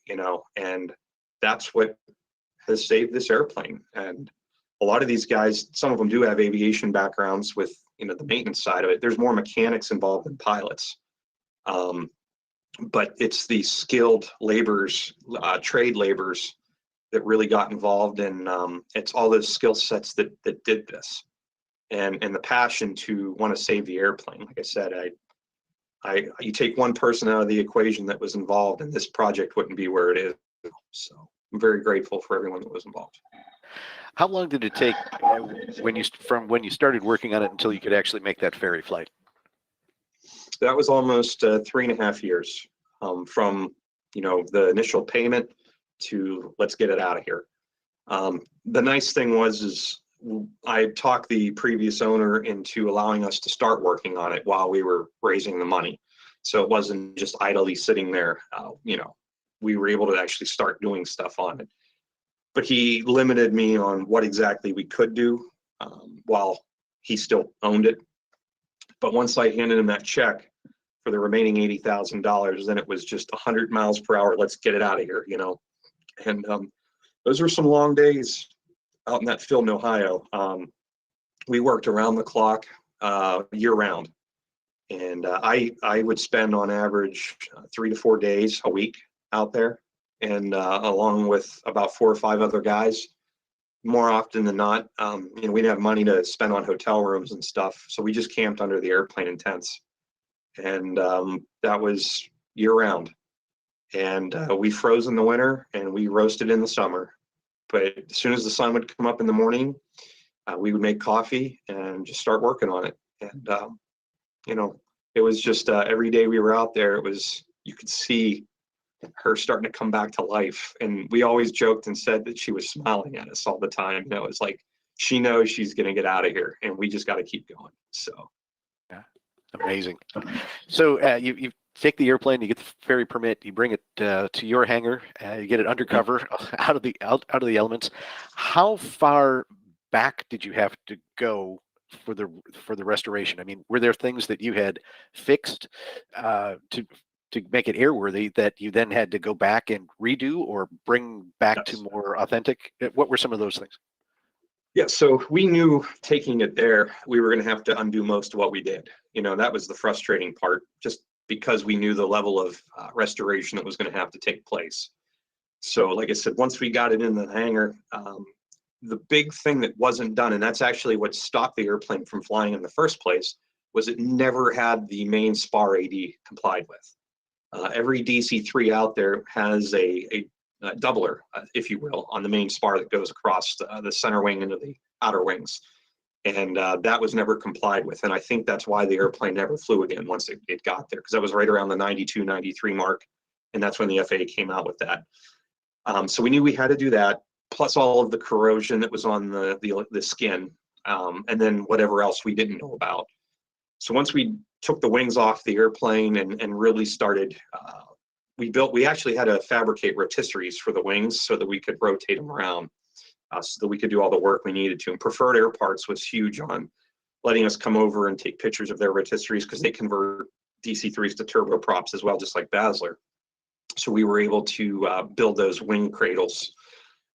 B: and that's what has saved this airplane. And a lot of these guys, some of them do have aviation backgrounds with, the maintenance side of it. There's more mechanics involved than pilots. But it's the skilled laborers, trade laborers that really got involved, and it's all those skill sets that did this, and the passion to want to save the airplane. Like I said, you take one person out of the equation that was involved, and this project wouldn't be where it is. So I'm very grateful for everyone that was involved.
A: How long did it take when you started working on it until you could actually make that ferry flight?
B: That was almost 3.5 years from the initial payment to let's get it out of here. The nice thing is I talked the previous owner into allowing us to start working on it while we were raising the money. So it wasn't just idly sitting there. We were able to actually start doing stuff on it. But he limited me on what exactly we could do while he still owned it. But once I handed him that check for the remaining $80,000, then it was just 100 miles per hour. Let's get it out of here, And those were some long days out in that field in Ohio. we worked around the clock, year round. And I would spend on average 3 to 4 days a week out there, and along with about 4 or 5 other guys. More often than not, you know, we didn't have money to spend on hotel rooms and stuff, so we just camped under the airplane in tents, and that was year round. And we froze in the winter and we roasted in the summer. But as soon as the sun would come up in the morning, we would make coffee and just start working on it. And you know, it was just every day we were out there, it was, you could see her starting to come back to life. And we always joked and said that she was smiling at us all the time. You know, it's like, she knows she's going to get out of here and we just got to keep going. So.
A: Yeah, amazing. So you take the airplane, you get the ferry permit, you bring it to your hangar, you get it undercover, out of the elements. How far back did you have to go for the restoration? I mean, were there things that you had fixed to make it airworthy that you then had to go back and redo or bring back to more authentic? What were some of those things?
B: Yeah, so we knew taking it there, we were going to have to undo most of what we did. You know, that was the frustrating part, just because we knew the level of restoration that was going to have to take place. So like I said, once we got it in the hangar, the big thing that wasn't done, and that's actually what stopped the airplane from flying in the first place, was it never had the main spar AD complied with. Every DC-3 out there has a doubler, if you will, on the main spar that goes across the center wing into the outer wings. And that was never complied with. And I think that's why the airplane never flew again once it got there, because that was right around the 92, 93 mark. And that's when the FAA came out with that. So we knew we had to do that, plus all of the corrosion that was on the skin, and then whatever else we didn't know about. So once we took the wings off the airplane and really started, we actually had to fabricate rotisseries for the wings so that we could rotate them around, so that we could do all the work we needed to. And Preferred Air Parts was huge on letting us come over and take pictures of their rotisseries, because they convert DC-3s to turboprops as well, just like Basler. So we were able to build those wing cradles.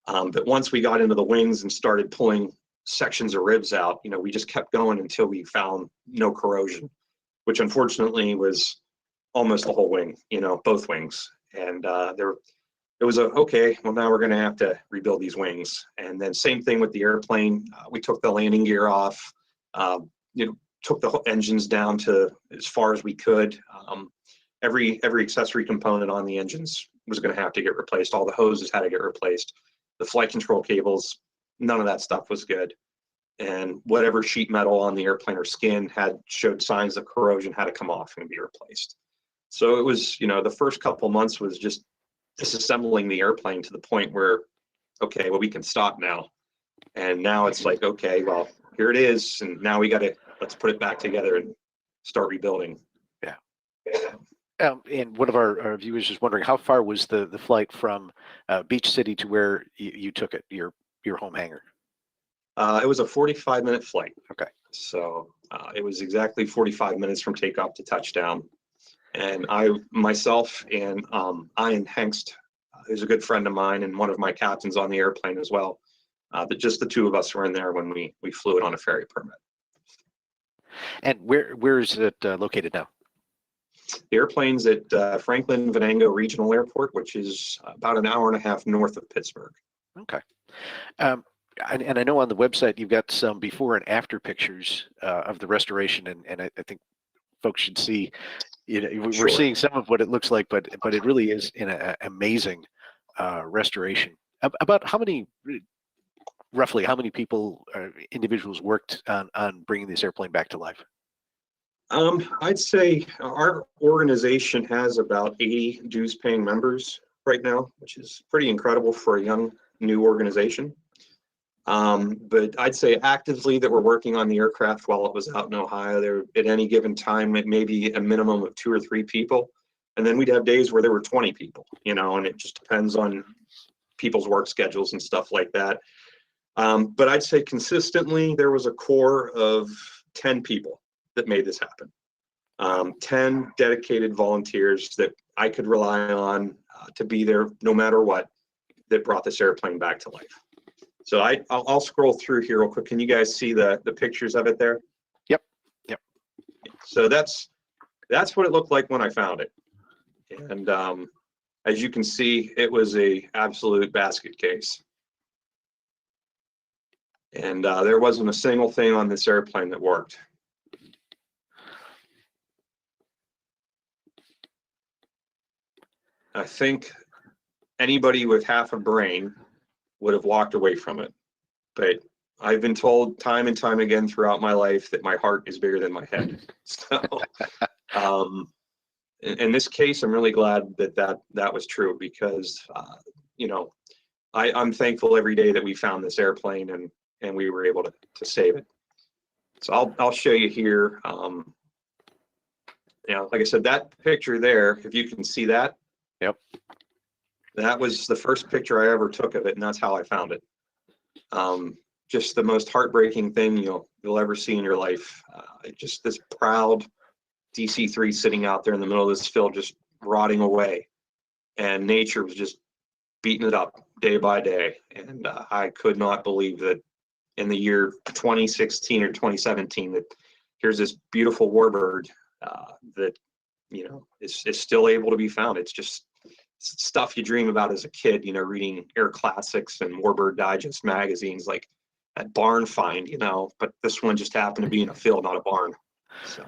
B: But once we got into the wings and started pulling sections of ribs out, you know, we just kept going until we found no corrosion, which unfortunately was almost the whole wing, you know, both wings. And it was okay, well, now we're going to have to rebuild these wings. And then same thing with the airplane. We took the landing gear off, you know, took the engines down to as far as we could. Every accessory component on the engines was going to have to get replaced. All the hoses had to get replaced. The flight control cables, none of that stuff was good. And whatever sheet metal on the airplane or skin showed signs of corrosion had to come off and be replaced. So it was, you know, the first couple months was just disassembling the airplane to the point where, okay, well, we can stop now. And now it's like, okay, well, here it is. And now let's put it back together and start rebuilding.
A: Yeah. And one of our viewers is wondering, how far was the flight from Beach City to where you took it, your home hangar?
B: It was a 45-minute flight.
A: Okay.
B: So it was exactly 45 minutes from takeoff to touchdown. And myself and Ian Hengst, who's a good friend of mine and one of my captains on the airplane as well, but just the two of us were in there when we flew it on a ferry permit. And
A: where is it located now?
B: The airplane's at Franklin Venango Regional Airport, which is about an hour and a half north of Pittsburgh.
A: Okay. And I know on the website you've got some before and after pictures of the restoration, and I think folks should see. You know, we're seeing some of what it looks like, but it really is an amazing restoration. About roughly how many people, individuals, worked on bringing this airplane back to life?
B: I'd say our organization has about 80 dues-paying members right now, which is pretty incredible for a young, new organization. But I'd say actively that we're working on the aircraft while it was out in Ohio, there at any given time, it may be a minimum of 2 or 3 people. And then we'd have days where there were 20 people, you know, and it just depends on people's work schedules and stuff like that. But I'd say consistently there was a core of 10 people that made this happen. 10 dedicated volunteers that I could rely on to be there no matter what, that brought this airplane back to life. So I'll scroll through here real quick. Can you guys see the pictures of it there?
A: Yep. Yep.
B: So that's what it looked like when I found it. And as you can see, it was a absolute basket case. And there wasn't a single thing on this airplane that worked. I think anybody with half a brain would have walked away from it. But I've been told time and time again throughout my life that my heart is bigger than my head. So in this case, I'm really glad that was true, because you know, I'm thankful every day that we found this airplane and we were able to save it. So I'll show you here. You know, like I said, that picture there, if you can see that.
A: Yep. That
B: was the first picture I ever took of it, and that's how I found it. Just the most heartbreaking thing you'll ever see in your life. Just this proud DC-3 sitting out there in the middle of this field, just rotting away, and nature was just beating it up day by day. And I could not believe that in the year 2016 or 2017 that here's this beautiful warbird that is still able to be found. It's just stuff you dream about as a kid, reading Air Classics and Warbird Digest magazines, like that barn find, but this one just happened to be in a field, not a barn. So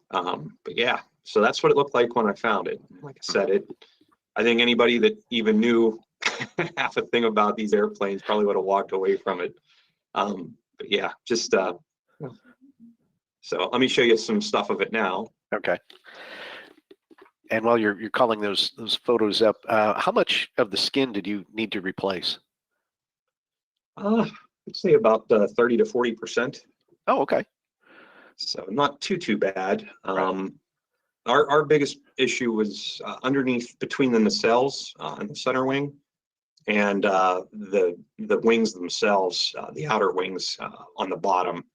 B: but yeah, so that's what it looked like when I found it. Like I said, I think anybody that even knew half a thing about these airplanes probably would have walked away from it. But yeah, just so let me show you some stuff of it now.
A: Okay. And while you're calling those photos up, how much of the skin did you need to replace?
B: I'd say about 30 to 40%.
A: Oh, okay.
B: So not too bad.
A: Right.
B: Our biggest issue was underneath, between the nacelles and the center wing, and the wings themselves, the outer wings on the bottom.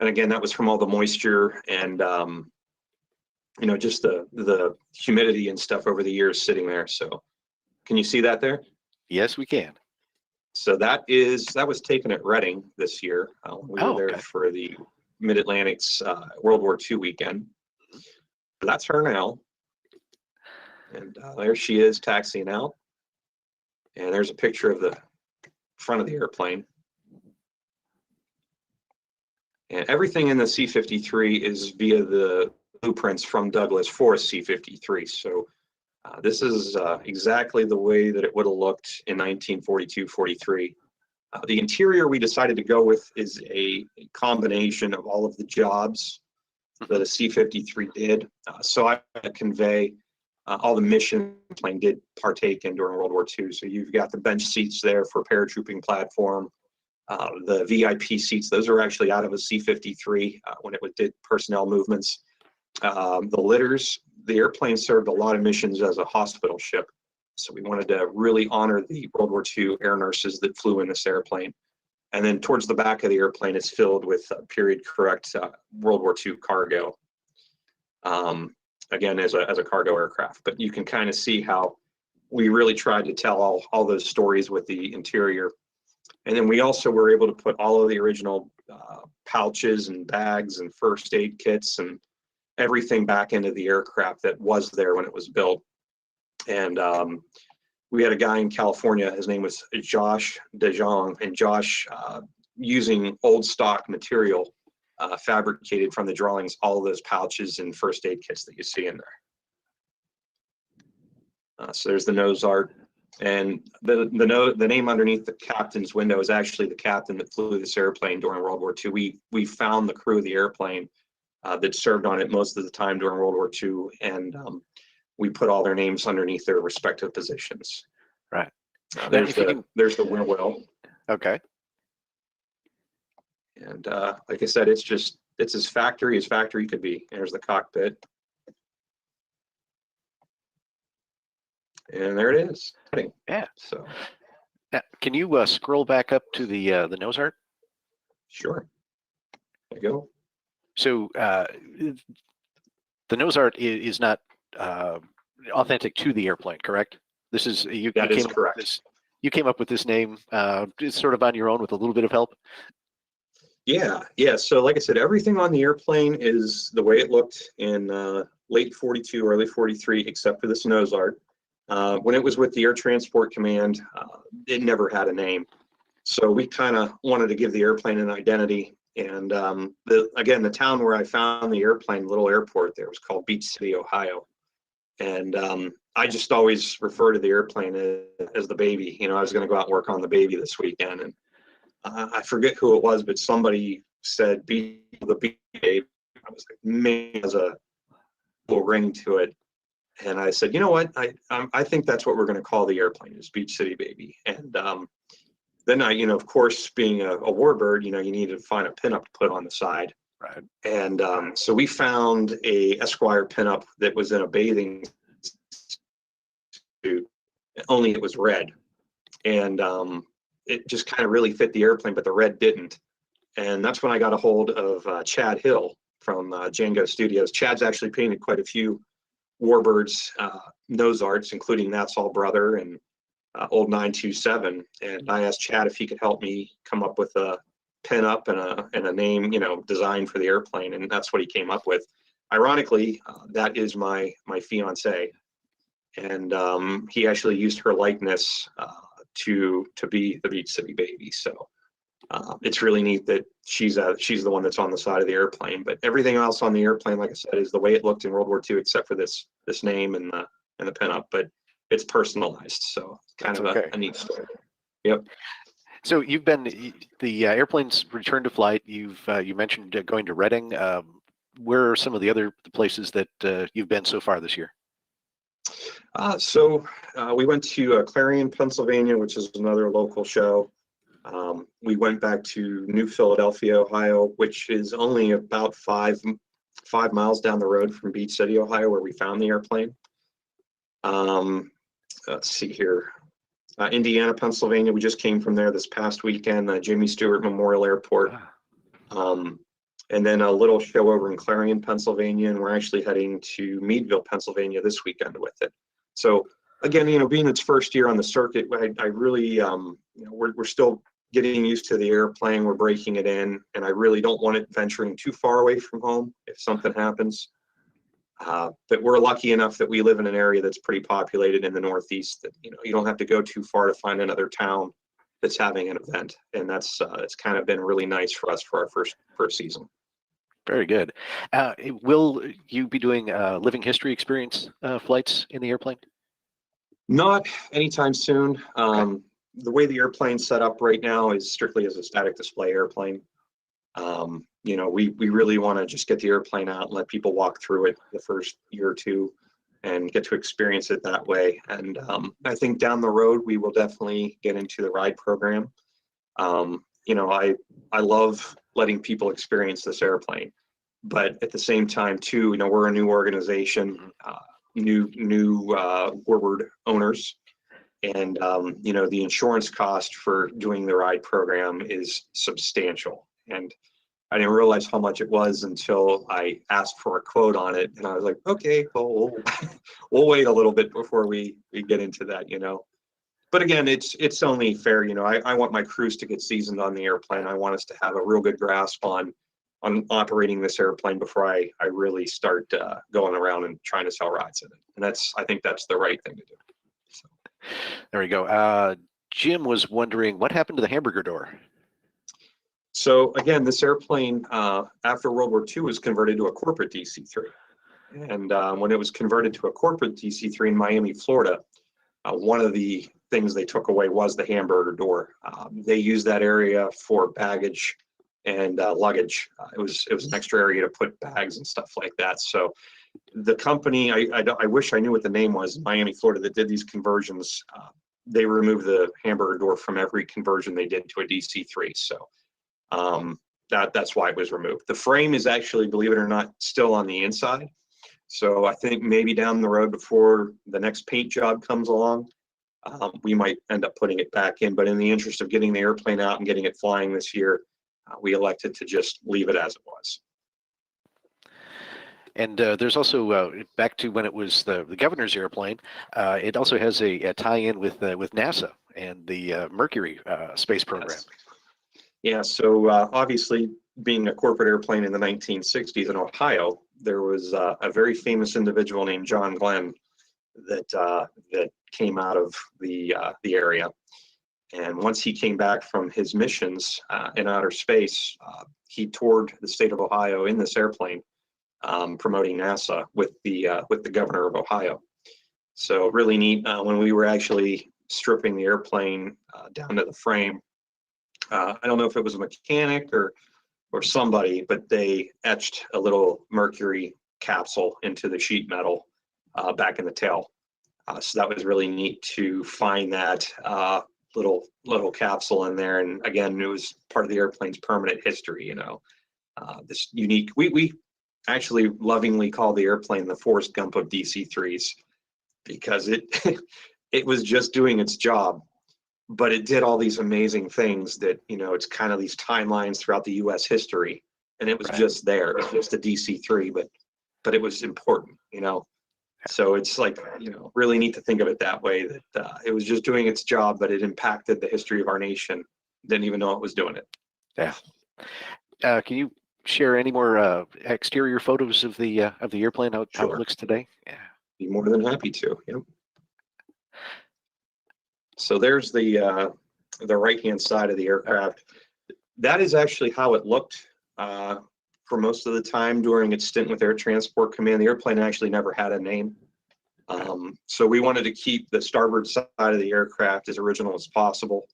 B: And again, that was from all the moisture and just the humidity and stuff over the years sitting there. So can you see that there?
A: Yes, we can.
B: So that was taken at Reading this year. We were there for the Mid-Atlantic's World War II weekend. That's her now. And there she is taxiing out. And there's a picture of the front of the airplane. And everything in the C-53 is via the blueprints from Douglas for C-53. So this is exactly the way that it would have looked in 1942-43. The interior we decided to go with is a combination of all of the jobs that a C-53 did. So I convey all the mission the plane did partake in during World War II. So you've got the bench seats there for paratrooping platform. The VIP seats, those are actually out of a C-53 when it did personnel movements. The litters, the airplane served a lot of missions as a hospital ship. So we wanted to really honor the World War II air nurses that flew in this airplane. And then towards the back of the airplane is filled with period correct World War II cargo. Again, as a cargo aircraft. But you can kind of see how we really tried to tell all those stories with the interior. And then we also were able to put all of the original pouches and bags and first aid kits and everything back into the aircraft that was there when it was built. And we had a guy in California, his name was Josh DeJong, and Josh, using old stock material, fabricated from the drawings all of those pouches and first aid kits that you see in there. So there's the nose art. And the name underneath the captain's window is actually the captain that flew this airplane during World War II. We found the crew of the airplane that served on it most of the time during World War II, and we put all their names underneath their respective positions.
A: Right.
B: There's the wheel.
A: Okay.
B: And like I said, it's as factory could be. There's the cockpit. And there it is.
A: Yeah.
B: So
A: now, can you scroll back up to the nose art?
B: Sure. There you go.
A: So the nose art is not authentic to the airplane, correct? This is
B: That is correct.
A: you came up with this name just sort of on your own with a little bit of help?
B: Yeah, yeah. So like I said, everything on the airplane is the way it looked in late 42, early 43, except for this nose art. When it was with the Air Transport Command, it never had a name. So we kind of wanted to give the airplane an identity. And again, the town where I found the airplane, little airport there, was called Beach City, Ohio. And I just always refer to the airplane as the baby. You know, I was going to go out and work on the baby this weekend, and I forget who it was, but somebody said the beach baby. I was like, man, has a little ring to it. And I said, you know what? I think that's what we're going to call the airplane, is Beach City Baby. And then I, of course, being a warbird, you needed to find a pinup to put on the side.
A: Right.
B: And so we found a Esquire pinup that was in a bathing suit, only it was red. And it just kind of really fit the airplane, but the red didn't. And that's when I got a hold of Chad Hill from Django Studios. Chad's actually painted quite a few Warbirds nose arts, including That's All Brother and Old 927. And I asked Chad if he could help me come up with a pin-up and a name, design for the airplane, and that's what he came up with. Ironically, that is my fiance, and he actually used her likeness to be the Beach City Baby. So it's really neat that she's the one that's on the side of the airplane. But everything else on the airplane, like I said, is the way it looked in World War II, except for this name and the pinup. But it's personalized, so kind of a neat story. Yep.
A: So you've been the airplane's returned to flight. You mentioned going to Reading. Where are some of the other places that you've been so far this year?
B: So we went to Clarion, Pennsylvania, which is another local show. We went back to New Philadelphia, Ohio, which is only about five miles down the road from Beach City, Ohio, where we found the airplane. Let's see here. Indiana, Pennsylvania, we just came from there this past weekend, Jimmy Stewart Memorial Airport. And then a little show over in Clarion, Pennsylvania, and we're actually heading to Meadville, Pennsylvania this weekend with it. So again, being its first year on the circuit, I really, we're still getting used to the airplane. We're breaking it in, and I really don't want it venturing too far away from home if something happens. But we're lucky enough that we live in an area that's pretty populated in the Northeast, that you don't have to go too far to find another town that's having an event, and that's it's kind of been really nice for us for our first season. Very good.
A: Will you be doing living history experience flights in the airplane?
B: Not anytime soon. Okay. The way the airplane's set up right now is strictly as a static display airplane. We really want to just get the airplane out and let people walk through it the first year or two and get to experience it that way. And I think down the road, we will definitely get into the ride program. I love letting people experience this airplane, but at the same time too, we're a new organization, new Warbird owners. And, the insurance cost for doing the ride program is substantial. And I didn't realize how much it was until I asked for a quote on it. And I was like, okay, we'll wait a little bit before we get into that, But again, it's only fair, I want my crews to get seasoned on the airplane. I want us to have a real good grasp on operating this airplane before I really start going around and trying to sell rides in it. And I think that's the right thing to do. So.
A: There we go. Jim was wondering what happened to the hamburger door.
B: So again, this airplane after World War II was converted to a corporate DC-3. And when it was converted to a corporate DC-3 in Miami, Florida, one of the things they took away was the hamburger door. They used that area for baggage and luggage. It was an extra area to put bags and stuff like that. So the company, I wish I knew what the name was, in Miami, Florida, that did these conversions. They removed the hamburger door from every conversion they did to a DC-3. So that's why it was removed. The frame is actually, believe it or not, still on the inside. So I think maybe down the road before the next paint job comes along, we might end up putting it back in. But in the interest of getting the airplane out and getting it flying this year, we elected to just leave it as it was.
A: And there's also, back to when it was the governor's airplane, it also has a tie-in with NASA. and the Mercury space program.
B: Yes. Yeah, so obviously being a corporate airplane in the 1960s in Ohio, there was a very famous individual named John Glenn that came out of the area. And once he came back from his missions in outer space, he toured the state of Ohio in this airplane, promoting NASA with the governor of Ohio. So really neat. When we were actually stripping the airplane down to the frame, I don't know if it was a mechanic or somebody, but they etched a little mercury capsule into the sheet metal back in the tail. So that was really neat to find that little capsule in there. And again, it was part of the airplane's permanent history. You know, this unique. We actually lovingly call the airplane the Forrest Gump of DC-3s because it it was just doing its job. But it did all these amazing things that, you know, it's kind of these timelines throughout the U.S. history, and it was just there. It was just a DC-3, but it was important, you know. So it's like, you know, really neat to think of it that way, that it was just doing its job, but it impacted the history of our nation. Didn't even know it was doing it.
A: Yeah. Can you share any more exterior photos of the airplane, how it looks today? Yeah.
B: Be more than happy to. Yep. So there's the right-hand side of the aircraft. That is actually how it looked for most of the time during its stint with Air Transport Command. The airplane actually never had a name. So we wanted to keep the starboard side of the aircraft as original as possible.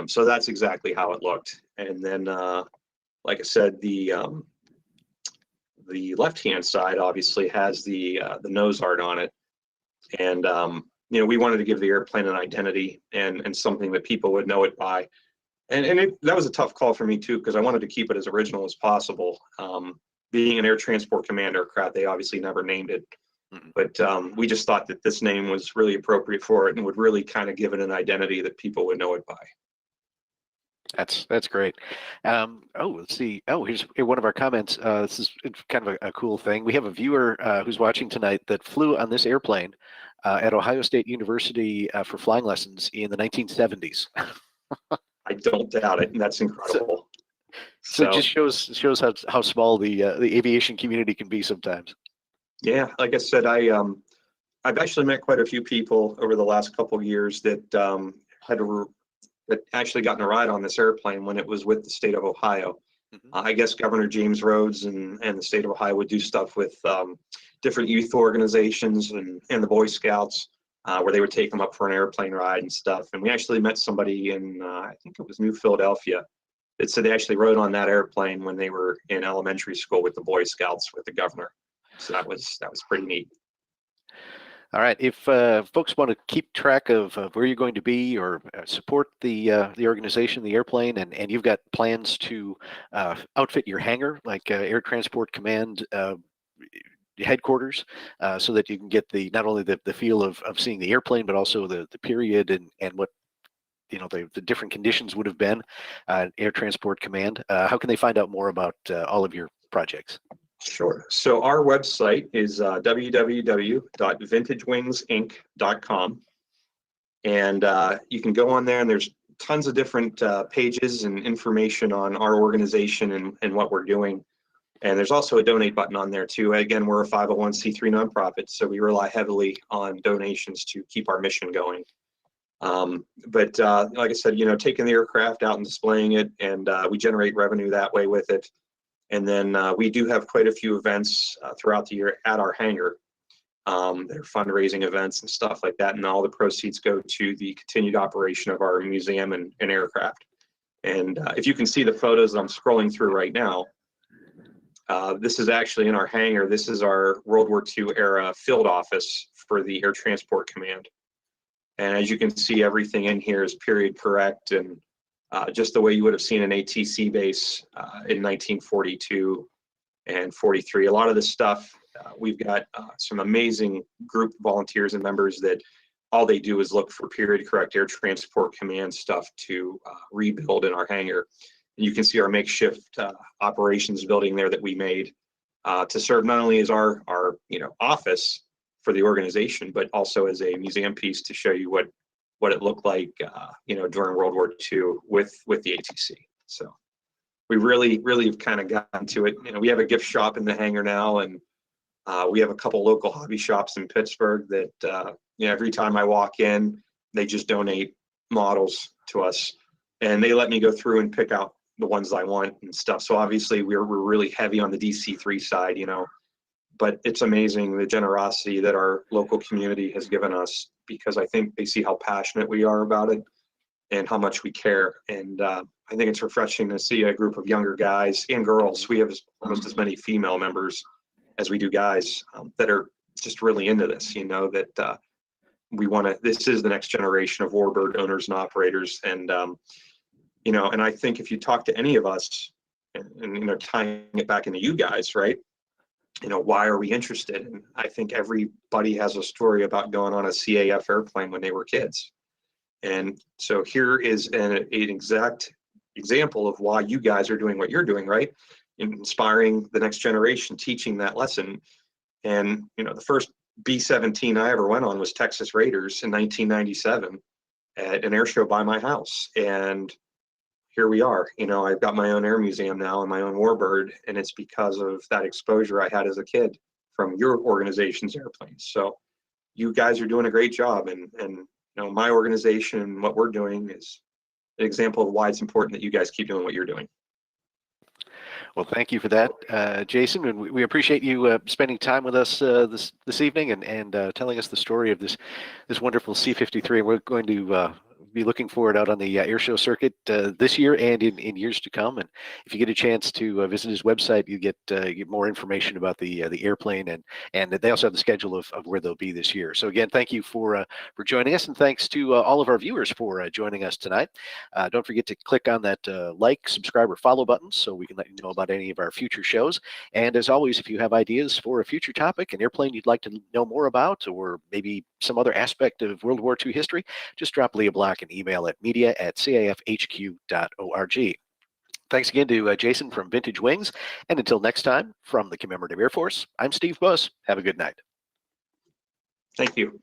B: So that's exactly how it looked. And then, like I said, the left-hand side obviously has the nose art on it. And you know, we wanted to give the airplane an identity and something that people would know it by. And that was a tough call for me too, because I wanted to keep it as original as possible. Being an Air Transport Command aircraft, they obviously never named it. But we just thought that this name was really appropriate for it and would really kind of give it an identity that people would know it by.
A: That's great. Let's see. Here's one of our comments. This is kind of a cool thing. We have a viewer who's watching tonight that flew on this airplane at Ohio State University for flying lessons in the 1970s.
B: I don't doubt it. And that's incredible.
A: So it just shows how small the aviation community can be sometimes.
B: Yeah, like I said, I've actually met quite a few people over the last couple of years that had actually gotten a ride on this airplane when it was with the state of Ohio. I guess Governor James Rhodes and the state of Ohio would do stuff with different youth organizations and the Boy Scouts, where they would take them up for an airplane ride and stuff. And we actually met somebody in, I think it was New Philadelphia, that said they actually rode on that airplane when they were in elementary school with the Boy Scouts with the governor. So that was pretty neat.
A: All right. If folks want to keep track of where you're going to be or support the organization, the airplane, and you've got plans to outfit your hangar like Air Transport Command headquarters, so that you can get not only the feel of seeing the airplane, but also the period and what the different conditions would have been Air Transport Command. How can they find out more about all of your projects?
B: Sure. So our website is www.vintagewingsinc.com. And you can go on there, and there's tons of different pages and information on our organization and what we're doing. And there's also a donate button on there too. Again, we're a 501c3 nonprofit, so we rely heavily on donations to keep our mission going. But like I said, taking the aircraft out and displaying it, and we generate revenue that way with it. And then we do have quite a few events throughout the year at our hangar. They're fundraising events and stuff like that, and all the proceeds go to the continued operation of our museum and aircraft. And if you can see the photos that I'm scrolling through right now, this is actually in our hangar. This is our World War II era field office for the Air Transport Command. And as you can see, everything in here is period correct, and just the way you would have seen an ATC base in 1942 and 43. A lot of this stuff, we've got some amazing group volunteers and members that all they do is look for period correct Air Transport Command stuff to rebuild in our hangar. And you can see our makeshift operations building there that we made to serve not only as our office for the organization, but also as a museum piece to show you what what it looked like, during World War II with the ATC. So we really have kind of gotten to it. We have a gift shop in the hangar now, and we have a couple local hobby shops in Pittsburgh that every time I walk in, they just donate models to us, and they let me go through and pick out the ones I want and stuff. So obviously we're really heavy on the DC3 side, but it's amazing the generosity that our local community has given us, because I think they see how passionate we are about it and how much we care. And I think it's refreshing to see a group of younger guys and girls. We have almost as many female members as we do guys that are just really into this, that we want to, this is the next generation of Warbird owners and operators. And, and I think if you talk to any of us and tying it back into you guys, right? Why are we interested? And I think everybody has a story about going on a CAF airplane when they were kids. And so here is an exact example of why you guys are doing what you're doing, right? Inspiring the next generation, teaching that lesson. And, the first B-17 I ever went on was Texas Raiders in 1997 at an air show by my house. And here we are. I've got my own air museum now and my own Warbird, and it's because of that exposure I had as a kid from your organization's airplanes. So you guys are doing a great job, and my organization and what we're doing is an example of why it's important that you guys keep doing what you're doing.
A: Well, thank you for that, Jason, and we appreciate you spending time with us this evening and telling us the story of this wonderful C-53. We're going to be looking for it out on the air show circuit this year and in years to come. And if you get a chance to visit his website, you get more information about the airplane, and they also have the schedule of where they'll be this year. So again, thank you for joining us, and thanks to all of our viewers for joining us tonight. Don't forget to click on that like, subscribe, or follow button so we can let you know about any of our future shows. And as always, if you have ideas for a future topic, an airplane you'd like to know more about, or maybe some other aspect of World War II history, just drop Leah Black an email at media@cafhq.org. Thanks again to Jason from Vintage Wings. And until next time, from the Commemorative Air Force, I'm Steve Buss. Have a good night.
B: Thank you.